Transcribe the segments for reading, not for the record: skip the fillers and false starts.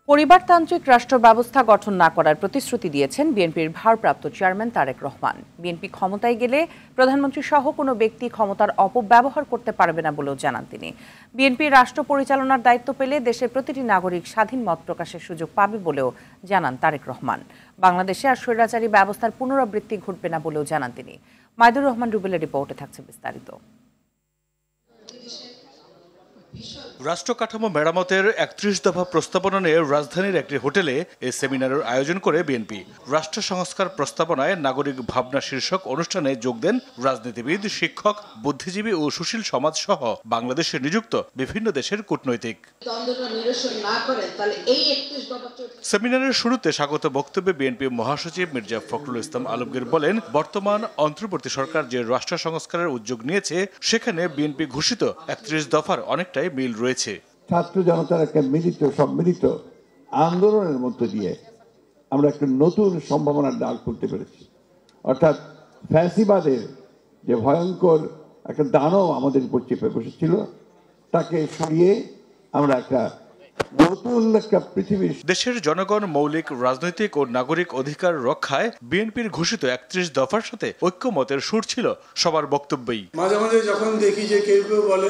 পরিবারতান্ত্রিক রাষ্ট্র ব্যবস্থা গঠন না করার প্রতিশ্রুতি দিয়েছেন বিএনপির ভারপ্রাপ্ত চেয়ারম্যান তারেক রহমান। বিএনপি ক্ষমতায় গেলে প্রধানমন্ত্রী সহ কোনো ব্যক্তি ক্ষমতার অপব্যবহার করতে পারবে না বলেও জানান তিনি। বিএনপি রাষ্ট্র পরিচালনার দায়িত্ব পেলে দেশের প্রতিটি নাগরিক স্বাধীন মত প্রকাশের সুযোগ পাবে বলেও জানান তারেক রহমান। বাংলাদেশে আর স্বৈরাচারী ব্যবস্থার পুনরাবৃত্তি ঘটবে না বলেও জানান তিনি। মাইদুর রহমান রুবেলের রিপোর্টে থাকছে বিস্তারিত। রাষ্ট্র কাঠামো মেরামতের ৩১ দফা প্রস্তাবনা নিয়ে রাজধানীর একটি হোটেলে এই সেমিনারের আয়োজন করে বিএনপি। রাষ্ট্র সংস্কার প্রস্তাবনায় নাগরিক ভাবনা শীর্ষক অনুষ্ঠানে যোগ দেন রাজনীতিবিদ, শিক্ষক, বুদ্ধিজীবী ও সুশীল সমাজ সহ বাংলাদেশে নিযুক্ত বিভিন্ন দেশের কূটনৈতিক। সেমিনারের শুরুতে স্বাগত বক্তব্যে বিএনপি মহাসচিব মির্জা ফখরুল ইসলাম আলমগীর বলেন, বর্তমান অন্তর্বর্তী সরকার যে রাষ্ট্র সংস্কারের উদ্যোগ নিয়েছে সেখানে বিএনপি ঘোষিত ৩১ দফার অনেকটাই মিল রয়েছে। ছাত্র জনতার একটা সম্মিলিত আন্দোলনের মধ্য দিয়ে আমরা একটা নতুন সম্ভাবনার ডাক খুলতে পেরেছি। অর্থাৎ ফ্যাসিবাদের যে ভয়ঙ্কর একটা দানব আমাদের উপর চেপে বসেছিল তাকে সরিয়ে আমরা একটা নতুন একটা পৃথিবীর। দেশের জনগণ মৌলিক রাজনৈতিক ও নাগরিক অধিকার রক্ষায় বিএনপির ঘোষিত ৩১ দফার সাথে ঐক্যমতের সুর ছিল সবার বক্তব্যেই। মাঝে মাঝে যখন দেখি যে কেউ কেউ বলে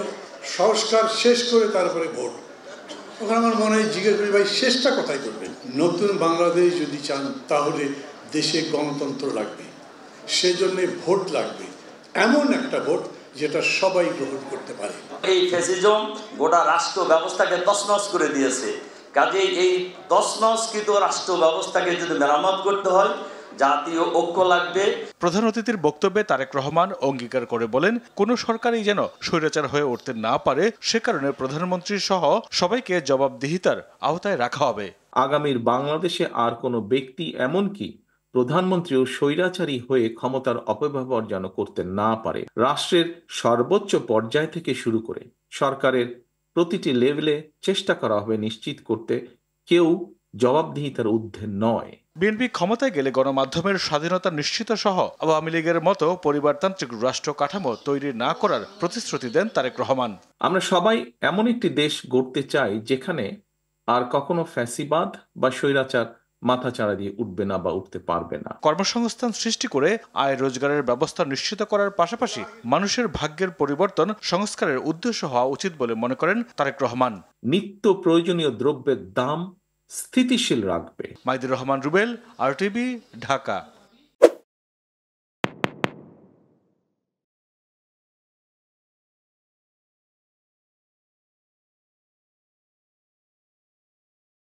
সংস্কার শেষ করে তারপরে ভোট, তখন আমার মনে হয় জিজ্ঞেস করি, ভাই শেষটা কোথায় করবেন? নতুন বাংলাদেশ যদি চান তাহলে দেশে গণতন্ত্র লাগবে, সেজন্য ভোট লাগবে, এমন একটা ভোট যেটা সবাই গ্রহণ করতে পারে। এই ফ্যাসিজম গোটা রাষ্ট্র ব্যবস্থাকে তছনছ করে দিয়েছে। কাজেই এই তছনছকৃত রাষ্ট্র ব্যবস্থাকে যদি মেরামত করতে হয় জাতীয় ঐক্য লাগবে। প্রধান অতিথির বক্তব্যে তারেক রহমান অঙ্গীকার করে বলেন, কোন সরকারই যেন স্বৈরাচার হয়ে উঠতে না পারে, সে কারণে প্রধানমন্ত্রী সহ সবাইকে জবাবদিহিতার আওতায় রাখা হবে। আগামীর বাংলাদেশে আর কোনো ব্যক্তি, এমনকি প্রধানমন্ত্রীও স্বৈরাচারী হয়ে ক্ষমতার অপব্যবহার যেন করতে না পারে। রাষ্ট্রের সর্বোচ্চ পর্যায় থেকে শুরু করে সরকারের প্রতিটি লেভেলে চেষ্টা করা হবে নিশ্চিত করতে কেউ জবাবদিহিতার ঊর্ধ্বে নয়। বিএনপি ক্ষমতায় গেলে গণমাধ্যমের স্বাধীনতা নিশ্চিত সহ আওয়ামী লীগের মতো পরিবারতান্ত্রিক রাষ্ট্র কাঠামো তৈরি না করার প্রতিশ্রুতি দেন তারেক রহমান। আমরা সবাই এমন একটি দেশ গড়তে চাই যেখানে আর কখনো ফ্যাসিবাদ বা স্বৈরাচার মাথাচাড়া দিয়ে উঠবে না বা উঠতে পারবে না। কর্মসংস্থান সৃষ্টি করে আয় রোজগারের ব্যবস্থা নিশ্চিত করার পাশাপাশি মানুষের ভাগ্যের পরিবর্তন সংস্কারের উদ্দেশ্য হওয়া উচিত বলে মনে করেন তারেক রহমান। নিত্য প্রয়োজনীয় দ্রব্যের দাম স্থিতিশীল রাখবে। মাইদুর রহমান রুবেল, RTV, ঢাকা।